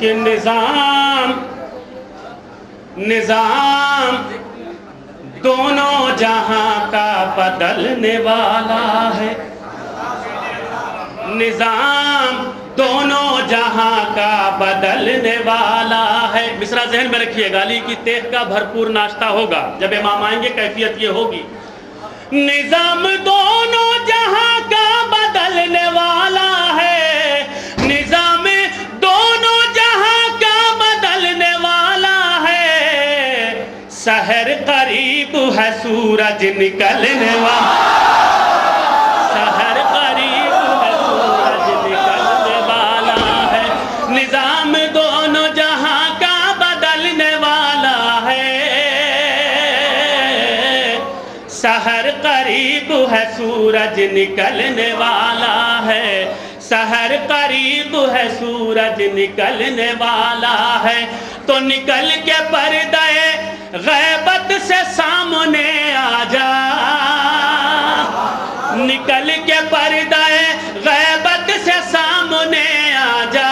کہ نظام دونوں جہاں کا بدلنے والا ہے، نظام دونوں جہاں کا بدلنے والا ہے۔ مصرع ذہن میں رکھیے گا، علی کی تیغ کا بھرپور ناشتہ ہوگا، جب امام آئیں گے کیفیت یہ ہوگی۔ نظام دونوں جہاں کا بدلنے والا ہے، نظام دونوں جہاں کا بدلنے والا ہے، سحر قریب ہے سورج نکلنے والا، سحر قریب ہے سورج نکلنے والا ہے، نظام دونوں جہاں کا بدلنے والا ہے، سحر قریب ہے سورج نکلنے والا ہے، سحر قریب ہے سورج نکلنے والا ہے، تو نکل کے پردہ غیبت سے سامنے آ جا، نکل کے پردہ غیبت سے سامنے آ جا،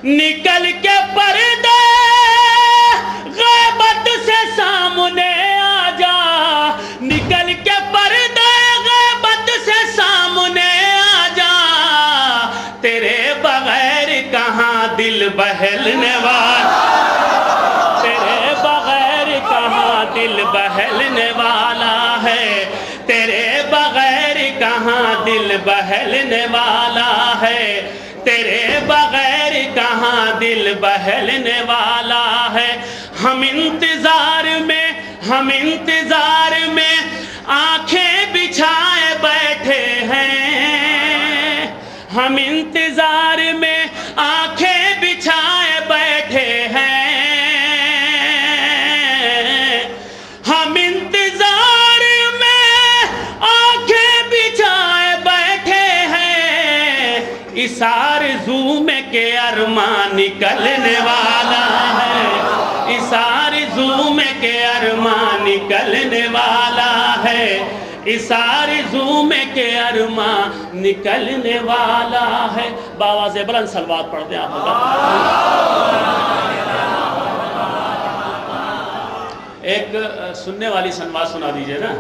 نکل کے پردہ غیبت سے سامنے آ جا، نکل کے پردہ غیبت سے سامنے آ جا، تیرے بغیر کہاں دل بہلنے والا، تیرے بغیر کہاں دل بہلنے والا ہے، تیرے بغیر کہاں دل بہلنے والا ہے، تیرے بغیر کہاں دل بہلنے والا ہے۔ ہم انتظار میں آنکھیں بچھائے بیٹھے ہیں، ہم انتظار میں آنکھیں بچھائے بیٹھے ہیں، ہم انتظار میں آنکھیں بچھائے بیٹھے ہیں، اس آرزو میں کہ ارمان نکلنے والا ہے، اس آرزو میں کہ ارمان نکلنے والا ہے، اس آرزو میں کہ ارمان نکلنے والا ہے۔ بآواز بلند صلوات پڑھ دیں آپ لوگ۔ ایک سننے والی صلوات سنا دیجئے نا۔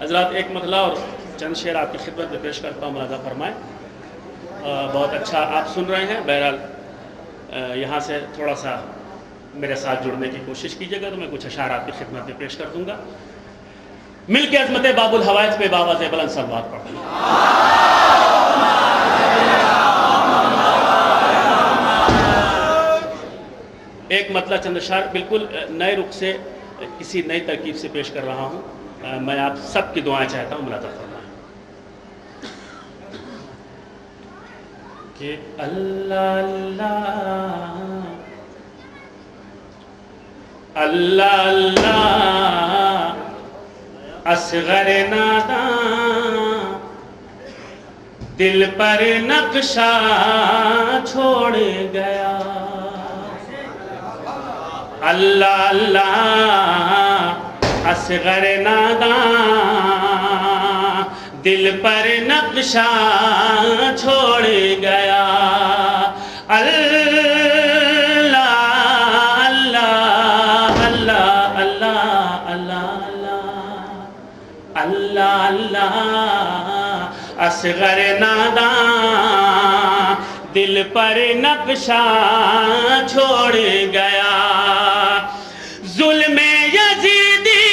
حضرات ایک مطلع اور چند شعر آپ کی خدمت میں پیش کرتا ہوں، ملاحظہ فرمائیں۔ بہت اچھا آپ سن رہے ہیں، بہرحال یہاں سے تھوڑا سا میرے ساتھ جڑنے کی کوشش کیجیے گا تو میں کچھ اشعار آپ کی خدمت میں پیش کر دوں گا۔ مل کے عظمت باب الحوائج پہ بآواز بلند صلوات پڑھیں۔ ایک مطلع چند اشعار بالکل نئے رخ سے کسی نئی ترکیب سے پیش کر رہا ہوں، میں آپ سب کی دعائیں چاہتا ہوں، ملاحظہ فرمائیں کہ اللہ اللہ اللہ اللہ اصغر ناداں دل پر نقشہ چھوڑ گیا، اللہ اللہ اصغر ناداں دل پر نقشہ چھوڑ گیا، اللہ اللہ اللہ اللہ اللہ اللہ اللہ اصغر ناداں دل پر نقشہ چھوڑ گیا، ظلم یزیدی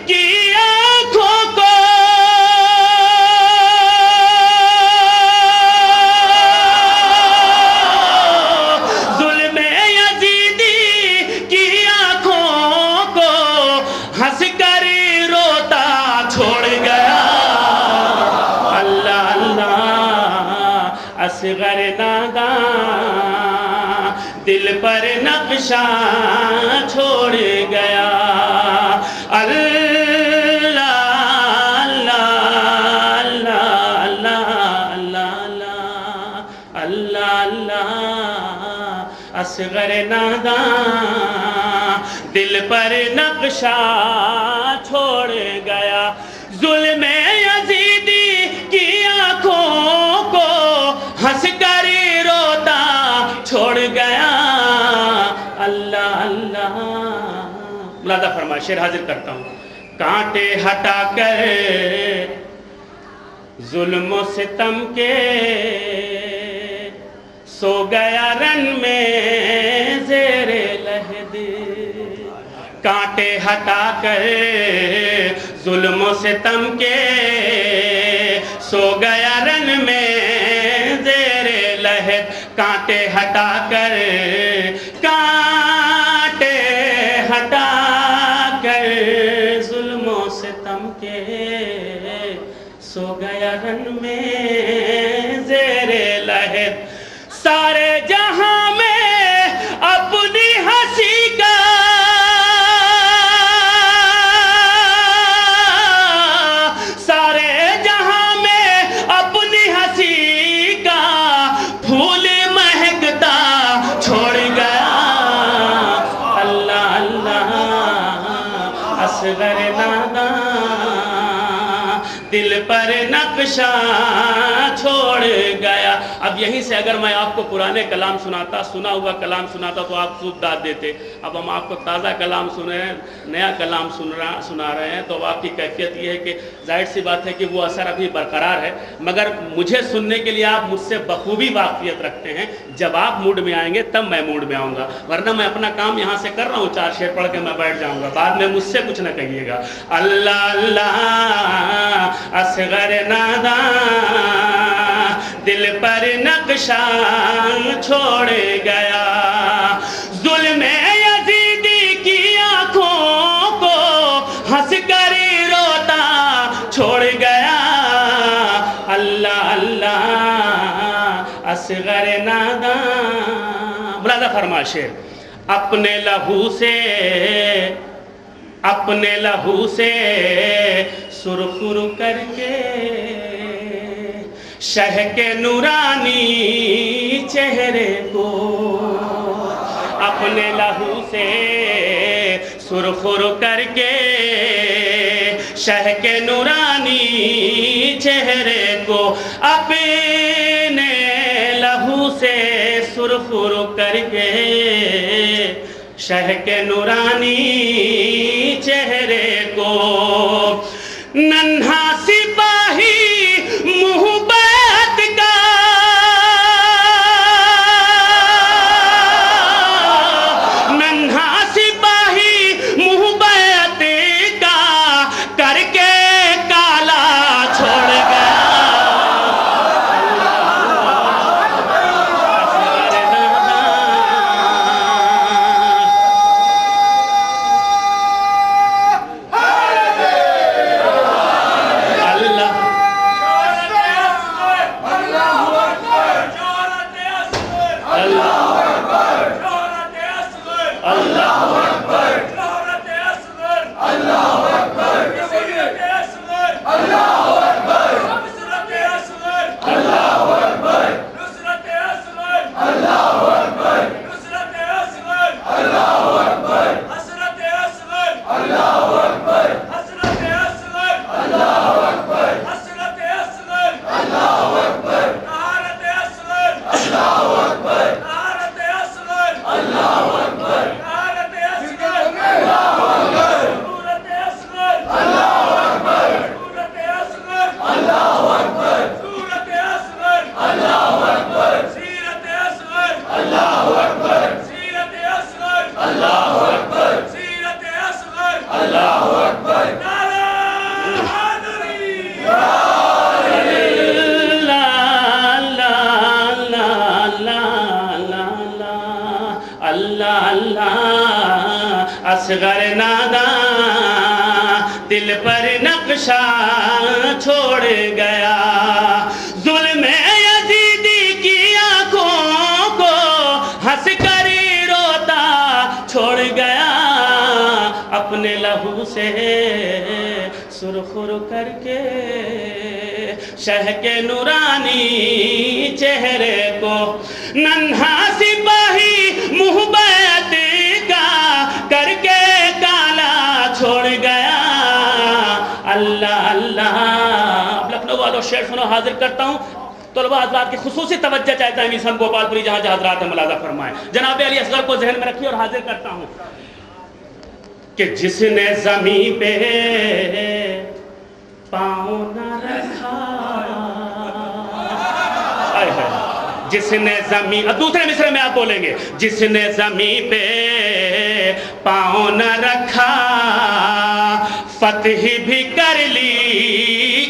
کی آنکھوں کو ظلم یزیدی کی آنکھوں کو ہنس کر روتا چھوڑ گیا، اللہ اللہ اصغر ناداں دل پر نقشہ چھوڑ گیا، اللہ اللہ اللہ اللہ اللہ اللہ اللہ असगर नादां दिल पर नक्शा छोड़ गया, जुल्म यजीदी की आंखों को हंस कर रोता छोड़ गया। अल्लाह अल्लाह। मुलादा फरमा, शेर हाजिर करता हूँ। कांटे हटा कर जुल्म सितम के सो गया रन में ज़ेरे लहद, कांटे हटा कर जुल्म सितम के सो गया रन में ज़ेरे लहद, कांटे हटा कर, कांटे हटा कर जुल्म सितम के सो गया रन में ज़ेरे लहद। सारे जहां में अपनी हंसी का सारे जहां में अपनी हंसी का फूल महकता छोड़ गया। अल्लाह अल्लाह। असगर नादां दिल पर नक्शा छोड़ गया। अब यहीं से अगर मैं आपको पुराने कलाम सुनाता, सुना हुआ कलाम सुनाता तो आप खूब दाद देते। अब हम आपको ताज़ा कलाम सुन रहे हैं, नया कलाम सुना रहे हैं, तो आपकी कैफियत ये है कि जाहिर सी बात है कि वो असर अभी बरकरार है, मगर मुझे सुनने के लिए आप मुझसे बखूबी वाक़फियत रखते हैं। जब आप मूड में आएंगे तब मैं मूड में आऊँगा, वरना मैं अपना काम यहाँ से कर रहा हूँ, 4 शेर पढ़ के मैं बैठ जाऊँगा, बाद में मुझसे कुछ न कहिएगा। अल्लाह अल्लाह। असगर नादां दिल पर नक्शा छोड़ गया, जुल्म यजीदी की आंखों को हंस कर रोता छोड़ गया। अल्लाह अल्लाह। असगर नादां। मुलादा फरमा शेर। अपने लहू से सुरखुर करके शह के नूरानी चेहरे को, अपने लहू से सुरखुर करके शह के नूरानी चेहरे को, अपने लहू से सुरखुर करके शह के नूरानी चेहरे को, नन्हा सिपाही मुहब्बत का नन्हा सिपाही मुहब्बत का करके काला छोड़ गया। असगर नादां दिल पर नक्शा छोड़ गया, जुल्म यजीदी की आंखों को हंस कर रोता छोड़ गया, अपने लहू से सुरखुर करके शह के नूरानी चेहरे को, नन्हा सिपाही शेर सुनो, हाजिर करता हूँ। तलबा हजरात की खुसूसी तवज्जो चाहता है मिशन गोपालपुरी जहाँ जहाँ हजरात मुलाजा फरमाएं। जनाब अली असगर को जहन में रखिए और हाजिर करता हूँ कि जिसने ज़मीं पे पाँव न रखा, जिसने ज़मीं, अब दूसरे मिसरे में आप बोलेंगे, जिसने ज़मीं पे पाँव न रखा, फतह भी कर ली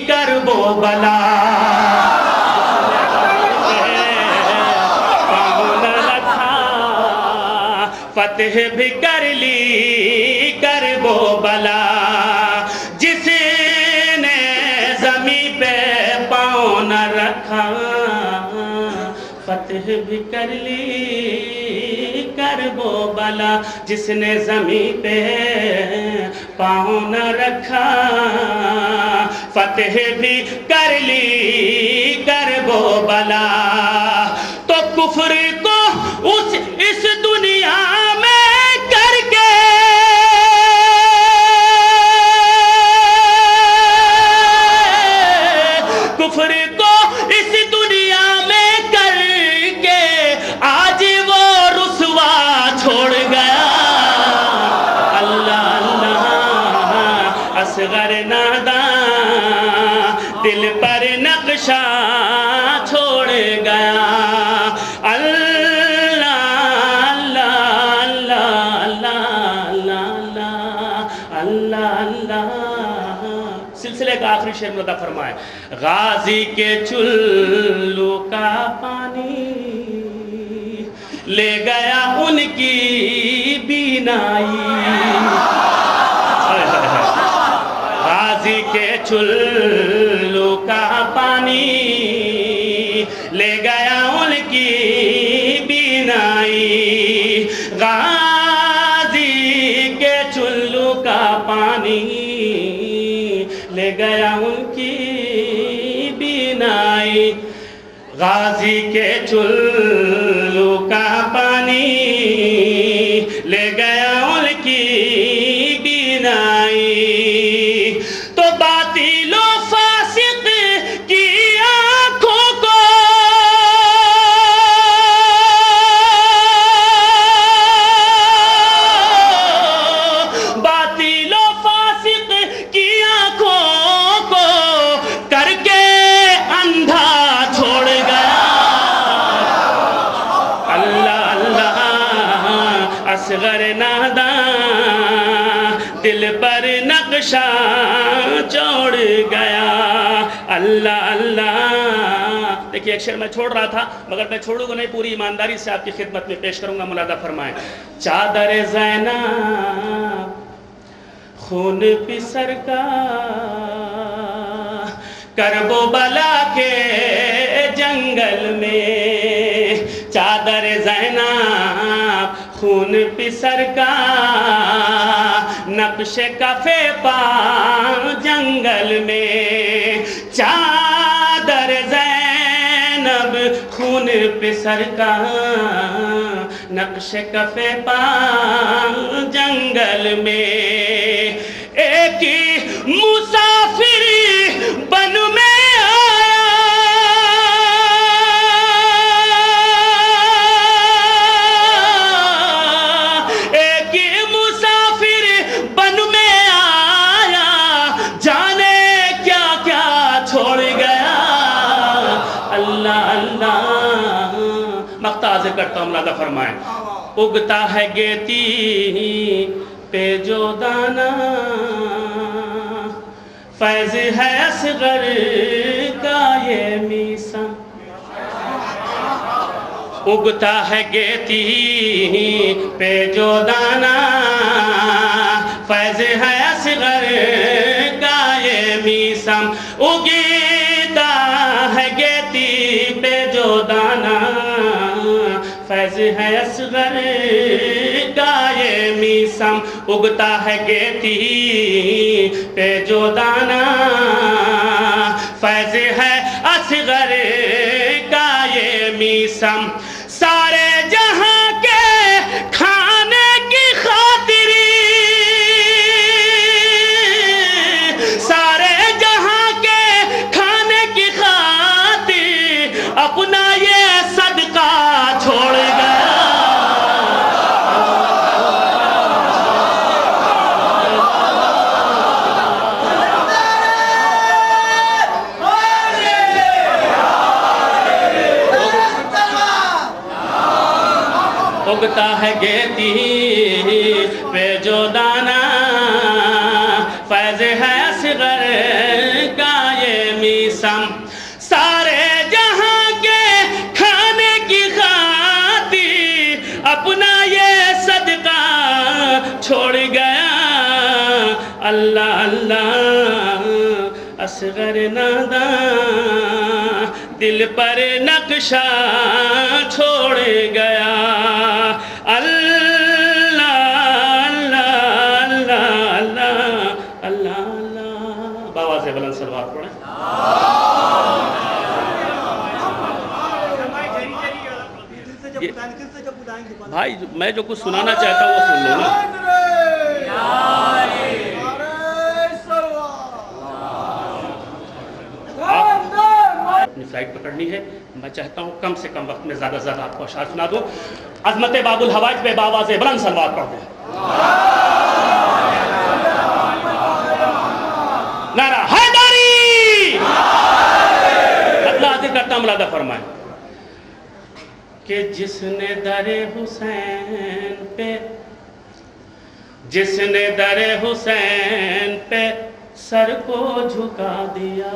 करबो बला। फतह भी कर ली करबो बला। जिसने ज़मीं पे पाँव न रखा, फतह भी कर ली करबो बला। जिसने ज़मीं पे पाँव न रखा, फतह भी कर ली करबो बला। तो कुफ्र को इस दुनिया में करके कुफ्र को इस दुनिया में करके आज वो रुसवा छोड़ गया। अल्लाह अल्लाह असगर नादा दिल पर नक्शा छोड़ गया। सिलसिले का आखिरी शेर में अदा फरमाए, गाजी के चुल्लू का पानी ले गया उनकी बीनाई। गाजी के चुल्लू का पानी ले गया उनकी बीनाई। गाजी के चुल्लू का पानी ले गया उनकी बीनाई। गाजी के चुल्लू का पानी ले गया उनकी बीनाई। तो बातिलो फासिक की आंखों को बातिलो फासिक की आंखों को करके अंधा छोड़ गया। अल्लाह अल्लाह असगर नादा दिल पर नक्शा छोड़ गया। अल्लाह अल्लाह। देखिए एक शेर मैं छोड़ रहा था मगर मैं छोड़ूंगा नहीं, पूरी ईमानदारी से आपकी खिदमत में पेश करूंगा। मुलादा फरमाएं, चादर ज़ैनब खून पिसर का करबो बला के जंगल में। चादर ज़ैनब खून पिसर का नक्श कफे पा जंगल में। चादर ज़ैनब खून पिसर का नक्श कफे पा जंगल में। एक ही मुसाफिर बन में आया, एक ही मुसाफिर बन में आया, जाने क्या क्या छोड़ गया। अल्लाह अल्लाह। मक्ता हाज़िर करता हूँ, मुलादा फरमाएं, उगता है गेती पे जो दाना, फैज़ है असगर का ये मीसा। उगता है गेती पे जो दाना, फैज़ है असगर का ये मीसम। उगता है गेती पे जो दाना, फैज़ है असगर का ये मीसम। उगता है गेती पे जो दाना, फैज़ है असगर का ये मीसम। सारे जहां के खाने की खातिरी, सारे जहां के खाने की खातिरी उगता है गेती पे जो दाना, फैज़ है असग़र का ये मीसम, सारे जहां के खाने की खातिर अपना ये सदका छोड़ गया। अल्लाह अल्लाह असग़र नादा दिल पर नक्शा छोड़ गया। अल्लाह अल्लाह अल्लाह अल्लाह अल्लाह अल्लाह। बाबा से बुलंद सलवात पढ़ें। भाई मैं जो कुछ सुनाना चाहता हूँ वो सुन लो ना। अपनी फ्लाइट पकड़नी है, मैं चाहता हूँ कम से कम वक्त में ज़्यादा से ज़्यादा आपको अशार सुना दूँ। अज़मत बाबुल हवाइज पे बाबा से बुलंद सलवात पढ़ते हैं। नारा हैदरी। अल्लाह हाज़िर करता मुलादा फरमाए कि जिसने दरे हुसैन पे, जिसने दरे हुसैन पे सर को झुका दिया,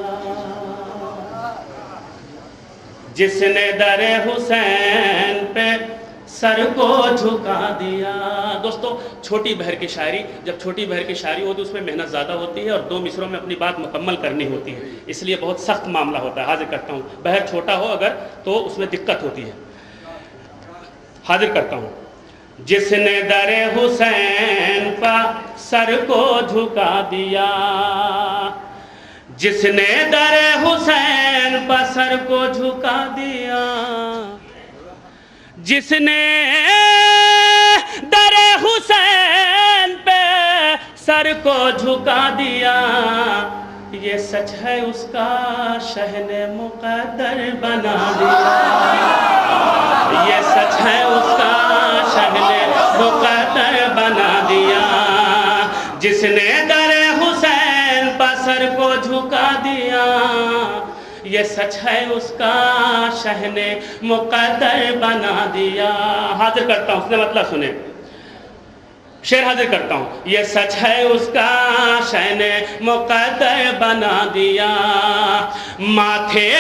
जिसने दरे हुसैन पे सर को झुका दिया। दोस्तों छोटी बहर की शायरी, जब छोटी बहर की शायरी हो तो उसमें मेहनत ज़्यादा होती है और 2 मिसरों में अपनी बात मुकम्मल करनी होती है, इसलिए बहुत सख्त मामला होता है। हाजिर करता हूँ, बहर छोटा हो अगर तो उसमें दिक्कत होती है। हाजिर करता हूँ। जिसने दरे हुसैन पर सर को झुका दिया, जिसने दरे हुसैन पर सर को झुका दिया, जिसने दरे हुसैन पे सर को झुका दिया, ये सच है उसका शहने मुक़द्दर बना दिया। ये सच है उसका शहने मुक़द्दर बना दिया। जिसने दरे हुसैन पर सर को झुका दिया, ये सच है उसका शहने मुक़द्दर बना दिया। हाजिर करता हूँ, उसने मतलब सुने, शेर हाजिर करता हूँ। ये सच है उसका शहने मुक़द्दर बना दिया। माथे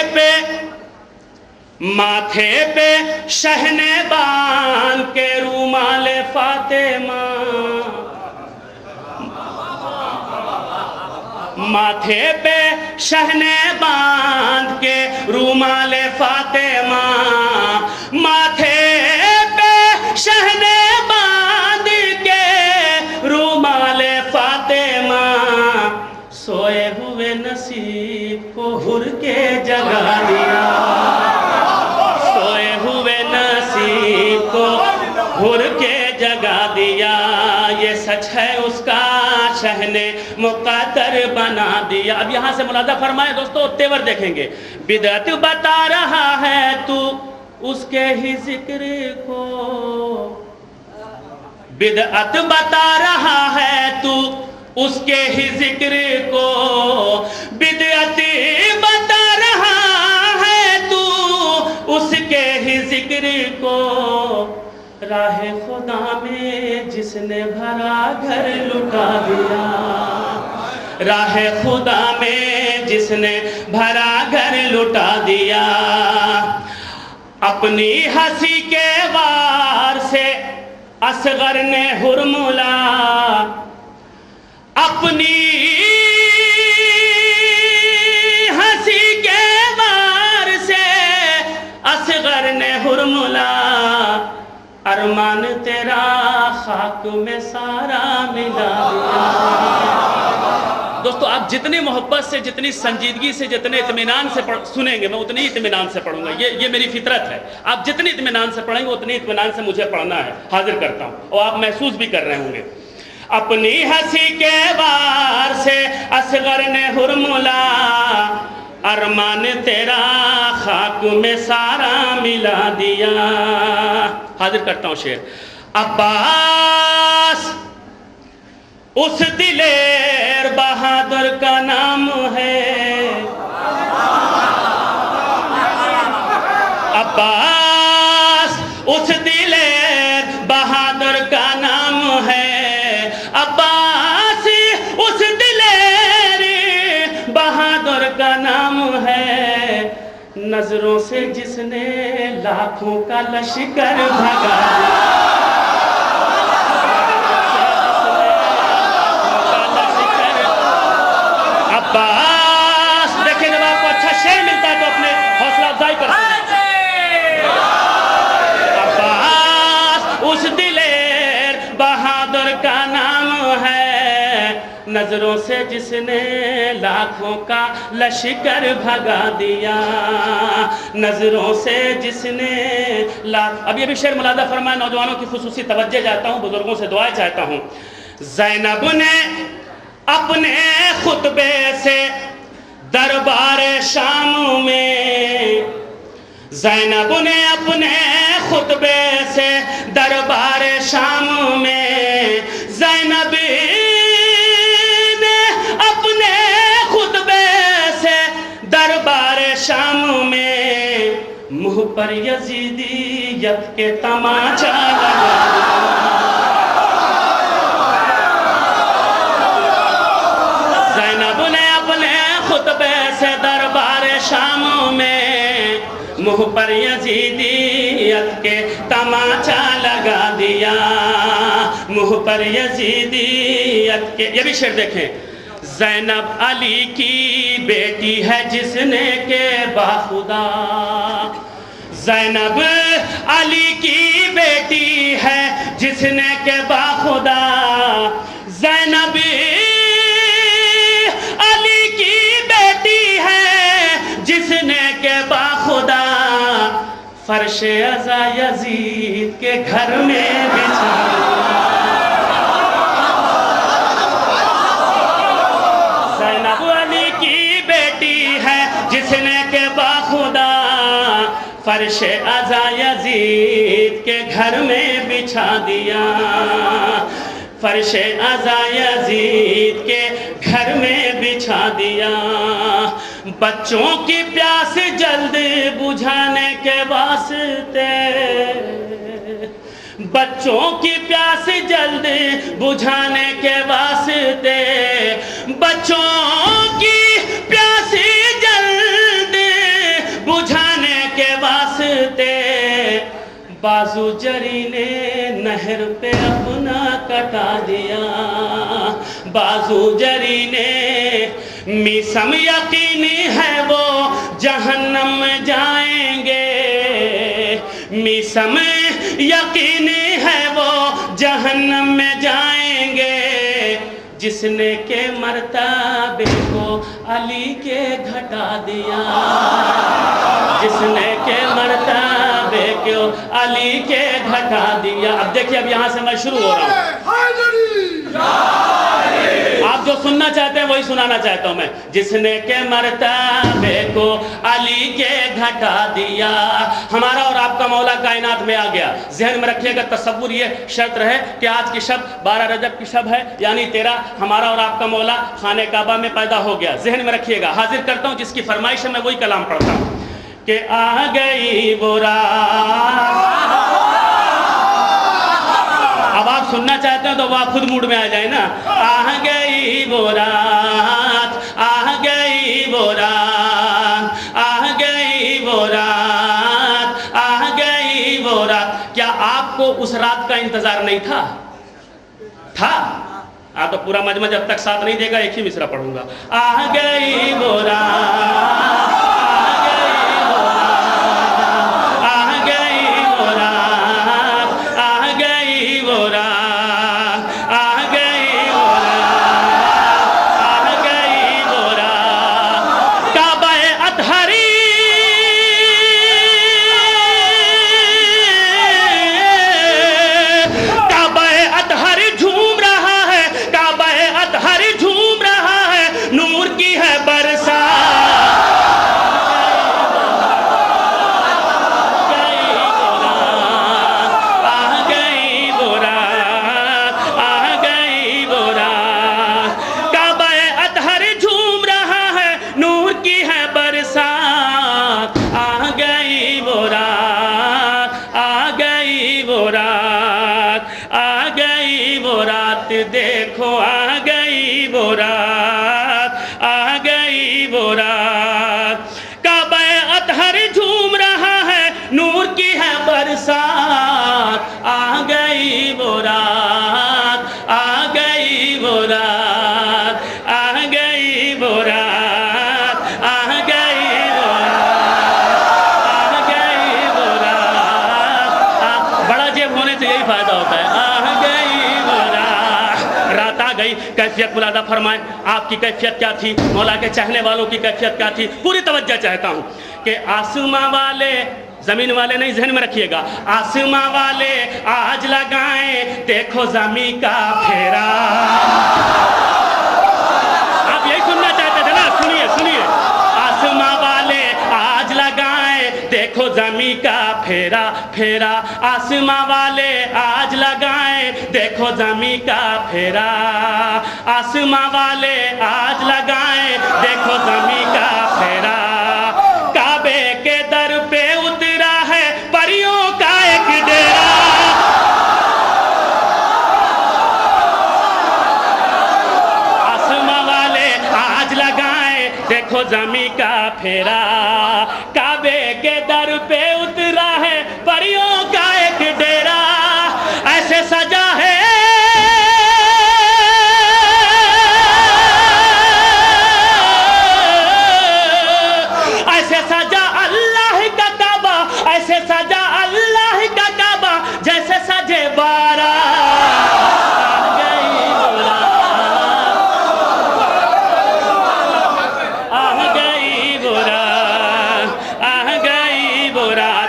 पे शहने बान के रूमाले फातिमा, माथे पे शहने बांध के रूमाले फातिमा, माथे पे शहने बांध के रूमाले फातिमा, सोए हुए नसीब को हुर के जगा दिया। सोए हुए नसीब को हुर के जगा दिया। ये सच है उसका शहने मुक़द्दर बना दिया। अब यहाँ से मुलादा फरमाए दोस्तों, तेवर देखेंगे। बिदअत बता रहा है तू उसके ही जिक्र को, बिदअत बता रहा है तू उसके ही जिक्र को, बिदअत बता रहा है तू उसके ही जिक्र को। राहे खुदा में जिसने भरा घर लुटा दिया, राहे खुदा में जिसने भरा घर लुटा दिया। अपनी हंसी के वार से असगर ने हुरमुला, अपनी हंसी के वार से असगर ने हुरमुला। अरमान तेरा खाक में सारा मिला दिया। दोस्तों आप जितनी मोहब्बत से, जितनी संजीदगी से, जितने इत्मीनान से सुनेंगे, मैं उतनी इत्मीनान से पढ़ूंगा। ये मेरी फितरत है। आप जितनी इत्मीनान से पढ़ेंगे उतनी इत्मीनान से मुझे पढ़ना है। हाजिर करता हूँ और आप महसूस भी कर रहे होंगे। अपनी हंसी के वार से असगर ने हुरमुला, अरमान तेरा खाक में सारा मिला दिया। हाजिर करता हूँ शेर। अब्बास उस दिलेर बहादुर का नाम है, अब्बास उस दिलेर नजरों से जिसने लाखों का लश्कर भगा अब्बास। देखिए जब आपको अच्छा शेर मिलता है तो अपने हौसला अफजाई करते हैं। अब्बास उस दिलेर बहादुर का नाम है, नजरों से जिसने लाखों का लश्कर भगा दिया, नजरों से जिसने अब ये भी शेर मुलादा फरमाए। नौजवानों की खुसूसी तवज्जो चाहता हूँ, बुजुर्गों से दुआएं चाहता हूँ। ज़ैनब ने अपने खुतबे से दरबार शाम में, ज़ैनब ने अपने खुतबे से दरबार शाम में, ज़ैनब ने अपने खुतबे से दरबार शाम में मुंह पर यजीदियत के तमाचा लगा। शाम में मुंह पर यजीदियत के तमाचा लगा दिया, मुंह पर यजीदियत के। ये भी शेर देखें। ज़ैनब अली की बेटी है जिसने के बाखुदा, ज़ैनब अली की बेटी है जिसने के बाखुदा, ज़ैनब अली की बेटी है जिसने के बाखुदा, फर्शे अज़ा यजीद के घर में बिछा। ज़ैनब अली की बेटी है जिसने के बाखुदा, फर्शे अज़ा यजीद के घर में बिछा दिया, फर्शे अज़ा यजीद के घर में बिछा दिया। बच्चों की प्यास जल्द बुझाने के वास्ते, बच्चों की प्यास जल्द बुझाने के वास्ते, बच्चों की प्यास जल्द बुझाने के वास्ते, बाजू जरी ने नहर पे अपना कटा दिया, बाजू जरी ने। मिसम यकीनी है वो जहन्नम में जाएंगे, मिसम यकीनी है वो जहन्नम में जाएंगे, जिसने के मर्तबे को अली के घटा दिया, जिसने के मर्तबे को अली के घटा दिया। अब देखिए, अब यहाँ से मैं शुरू हो रहा हूँ। आप जो सुनना चाहते हैं वही सुनाना चाहता हूं मैं। जिसने के मर्तबे को अली के घटा दिया, हमारा और आपका मौला कायनात में आ गया। जहन में रखिएगा, तसव्वुर ये शर्त रहे कि आज की शब 12 रजब की शब है, यानी 13 हमारा और आपका मौला खाने काबा में पैदा हो गया। जहन में रखिएगा। हाजिर करता हूं जिसकी फरमाइश है, मैं वही कलाम पढ़ता हूं कि आ गई वो रात। अब आप सुनना चाहते हो तो आप खुद मूड में आ जाए ना। आ गई वो रात, आ गई वो रात, आ गई वो रात, आ गई वो रात। क्या आपको उस रात का इंतजार नहीं था? था? आप तो पूरा मजमा जब तक साथ नहीं देगा एक ही मिसरा पढ़ूंगा। आ गई वो रात, देखो आ गई वो रात, आ गई वो रात। काबा अतहर फरमाई, कैफियत मुलादा फरमाएं, आपकी कैफियत क्या थी, मौला के चाहने वालों की कैफियत क्या थी। पूरी तवज्जो चाहता हूँ कि आसमां वाले, जमीन वाले नहीं, जहन में रखिएगा, आसमां वाले आज लगाएं देखो जमी का फेरा। आप यही सुनना चाहते थे ना, सुनिए सुनिए, आसमां वाले आज लगाएं देखो जमी का फेरा फेरा, आसमां वाले आज लगाएं देखो जमी का फेरा, आसमां वाले आज लगाएं देखो जमी का फेरा। काबे के दर पे उतरा है परियों का एक डेरा, आसमां वाले आज लगाएं देखो जमी का फेरा, काबे के दर पे उतरा है परियों का एक डेरा, ऐसे सजा है ऐसे सजा अल्लाह का काबा, ऐसे सजा अल्लाह का काबा जैसे सजे बारा।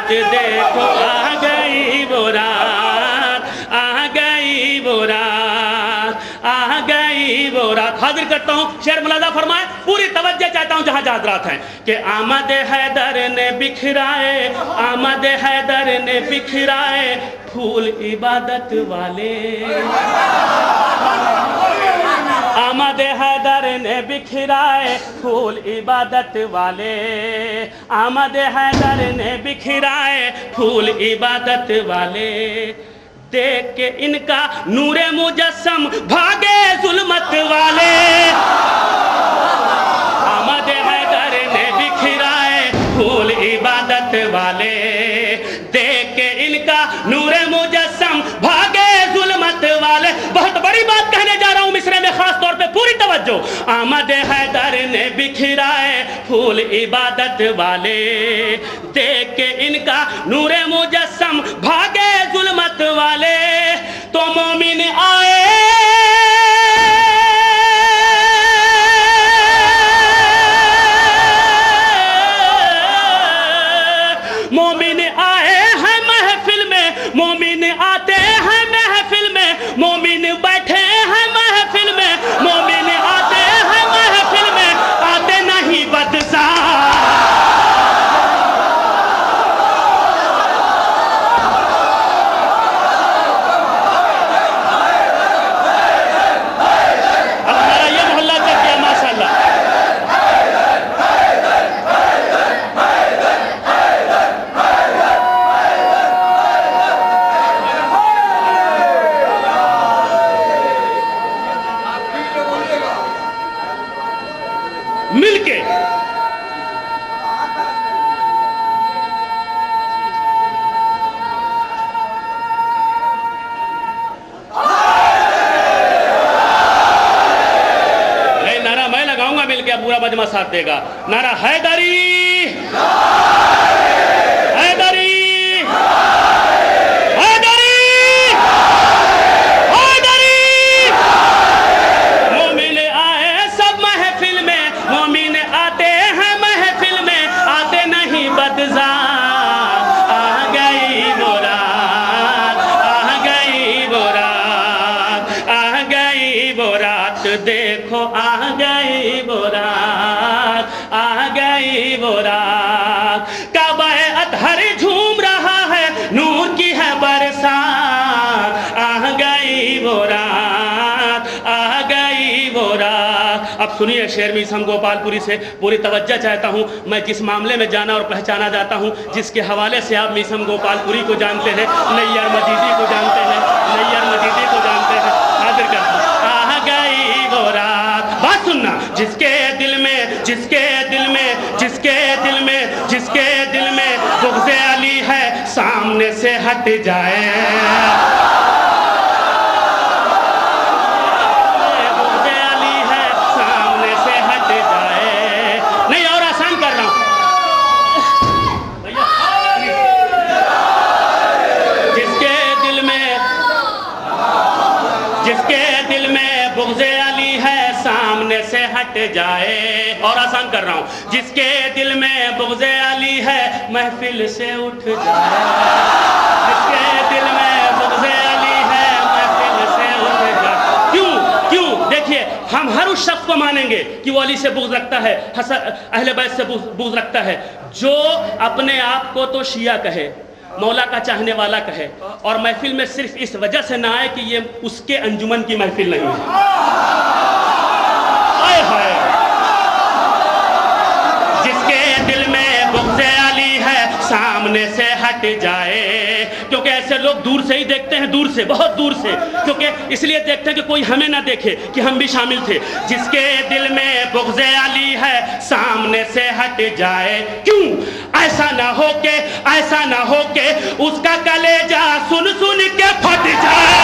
देखो आ गई वो रात, आ गई वो रात, आ गई वो रात। हाजिर करता हूँ, शेर मुलादा फरमाए, पूरी तवज्जो चाहता हूँ जहाँ जहाँ रात है कि आमद हैदर ने बिखराए, आमद हैदर ने बिखराए फूल इबादत वाले, आमद हैदर ने बिखराए फूल इबादत वाले, आमद हैदर ने बिखराए फूल इबादत वाले, देख के इनका नूरे मुजस्सम भागे जुल्मत वाले, आमद हैदर ने बिखराए फूल इबादत वाले, देख के इनका नूरे मुजस्सम भागे जुल्मत वाले। बहुत बड़ी बात कहने जा रहा हूं मिसरे में, खास तौर पे पूरी तवज्जो। आमद हैदर ने बिखराए फूल इबादत वाले, देख के इनका नूरे मुजस्सम भागे जुल्मत वाले, तो मोमिन आए मोमिन आए हैं महफिल में, मोमिन आते हैं महफिल में, मोमिन बैठे हैं महफिल में, मोमिन आते हैं महफिल में, आते नहीं बदसा। अब हमारा ये मोहल्ला चल गया माशाल्लाह। मिलके नारा मैं लगाऊंगा, मिलके पूरा मजमा साथ देगा। नारा हैदरी हैदरी हैदरी हैदरी। मोमिन आए सब महफिल में, मोमिन आते हैं महफिल में, आते नहीं बदजा। आ गई वो रात, आ गई वो रात, आ गई वो रात, देखो आ गई वो रात, आ गई वो रात। काबा अतहर झूम रहा है, नूर की है बरसात, आ गई वो रात, आ गई वो रात। अब सुनिए शेर मीसम गोपालपुरी से, पूरी तवज्जो चाहता हूँ। मैं जिस मामले में जाना और पहचाना जाता हूँ, जिसके हवाले से आप मीसम गोपालपुरी को जानते हैं, नैयर मजीदी को जानते हैं, नैयर मजीदी को जानते हैं, हाजिर करता हूँ। आ गई वो रात, बात सुनना, जिसके दिल में, जिसके दिल में, जिसके दिल में, जिसके दिल में बुग़्ज़े अली है, सामने से हट जाए। बुग़्ज़े अली है, सामने से हट जाए। नहीं और आसान कर रहा हूं भैया, जिसके दिल में, जिसके दिल में बुग़्ज़ अली है सामने से हट जाए, और आसान कर रहा हूँ, जिसके दिल में बुग़्ज़ अली है महफिल से उठ जाए, जिसके दिल में बुग़्ज़ अली है महफिल से उठ जाए। क्यों? देखिए, हम हर उस शख्स को मानेंगे कि वो अली से बुग़्ज़ रखता है, अहले बैत से बुग़्ज़ रखता है, जो अपने आप को तो शिया कहे, मौला का चाहने वाला कहे, और महफिल में सिर्फ इस वजह से ना आए कि ये उसके अंजुमन की महफिल नहीं है। आए हाय, जिसके दिल में बुग़्ज़ अली है सामने से हट जाए, क्योंकि ऐसे लोग दूर से ही देखते हैं, दूर से, बहुत दूर से, क्योंकि इसलिए देखते हैं कि कोई हमें ना देखे कि हम भी शामिल थे। जिसके दिल में बुग़्ज़ अली है सामने से हट जाए, क्यों? ऐसा ना हो के उसका कलेजा सुन सुन के फट जाए।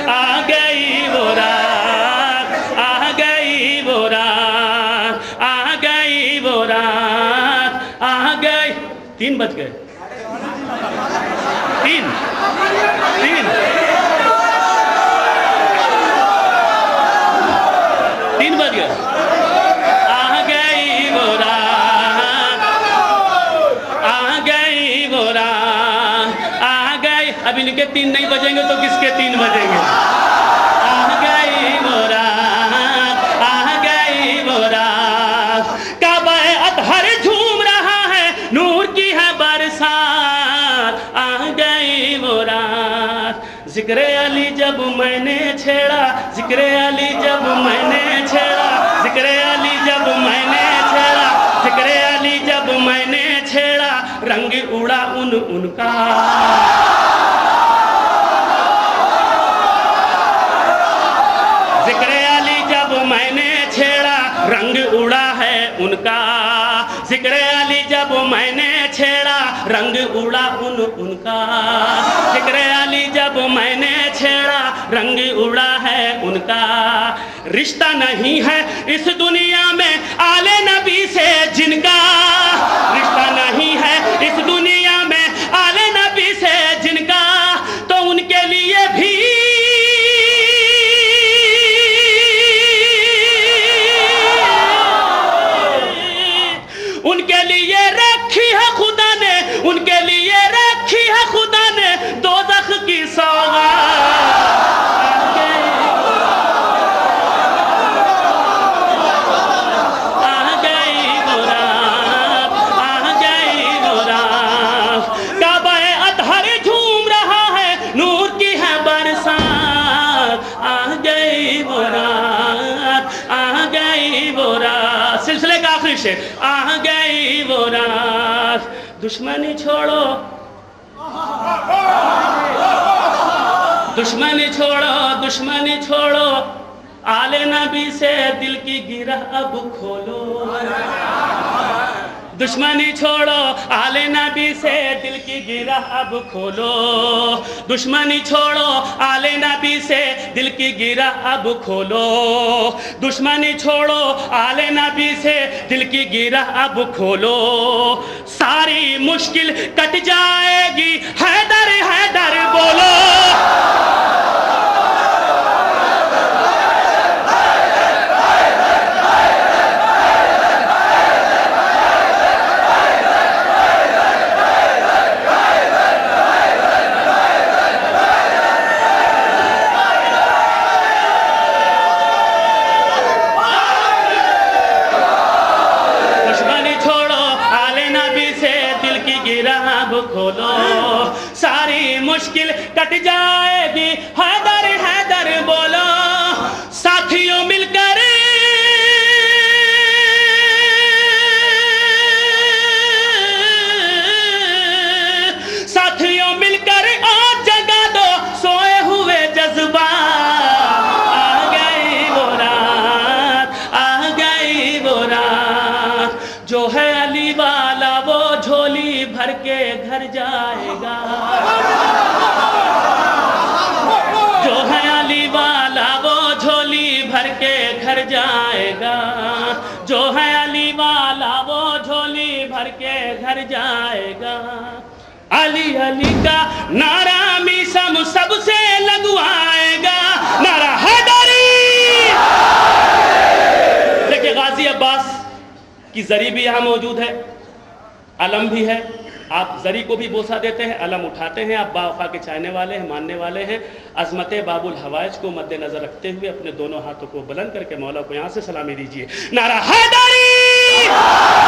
आ गई वो रात, आ गई वो रात, आ गई वो रात, आ गई। 3 बज गए, 3 बज गए। आ गई वो रात, आ गई वो रात, आ गई। अब इनके 3 नहीं बजेंगे तो किसके 3 बजेंगे? आ गई वो रात, आ गई वो रात, काबा अतहर झूम रहा है, नूर की है बरसात, आ गई वो रात। जिक्र अली जब मैंने छेड़ा, जिक्र अली जब मैंने छेड़ा, जिक्र अली जब मैंने छेड़ा, जिक्र अली जब मैंने छेड़ा, रंग उड़ा उनका। जिक्र अली जब मैंने छेड़ा, रंग उड़ा है उनका। जिक्र अली जब मैंने छेड़ा, रंग उड़ा उनका। जिक्र अली जब मैंने छेड़ा, रंग उड़ा है उनका। रिश्ता नहीं है इस दुनिया में आले नबी से जिनका, रिश्ता नहीं है इस दुनिया में आले नबी से जिनका, तो उनके लिए भी उनके लिए रखी है खुदा ने दोज़ख की सौगात। आ गई वो रात, आ गई वो रात, काबा अतहर झूम रहा है, नूर की है बरसात। आ गई वो रात, आ गई वो रात। सिलसिले का आखिरी शेर, आ गई वो रात। दुश्मनी छोड़ो, दुश्मनी छोड़ो, दुश्मनी छोड़ो, आले नबी से दिल की गिरह अब खोलो। दुश्मनी छोड़ो, आले नबी से दिल की गिरह अब खोलो। दुश्मनी छोड़ो, आले नबी से दिल की गिरह अब खोलो। दुश्मनी छोड़ो, आले नबी से दिल की गिरह अब खोलो। सारी मुश्किल कट जाएगी, हैदर हैदर बोलो। खोलो, सारी मुश्किल कट जाएगी, हैदर हैदर बोलो। साथियों मिल جائے گا، جو ہے علی والا وہ جھولی بھر کے گھر جائے گا۔ علی علی کا نعرہ میسم سب سے لگوائے گا، نعرہ حیدری۔ دیکھیں غازی عباس کی زری بھی یہاں موجود ہے، علم بھی ہے، آپ زری کو بھی بوسہ دیتے ہیں، علم اٹھاتے ہیں، آپ باوفا کے چاہنے والے ہیں، ماننے والے ہیں۔ عظمت باب الحوائج کو مد نظر رکھتے ہوئے اپنے دونوں ہاتھوں کو بلند کر کے مولا کو یہاں سے سلامی دیجیے، نعرہ حیدری۔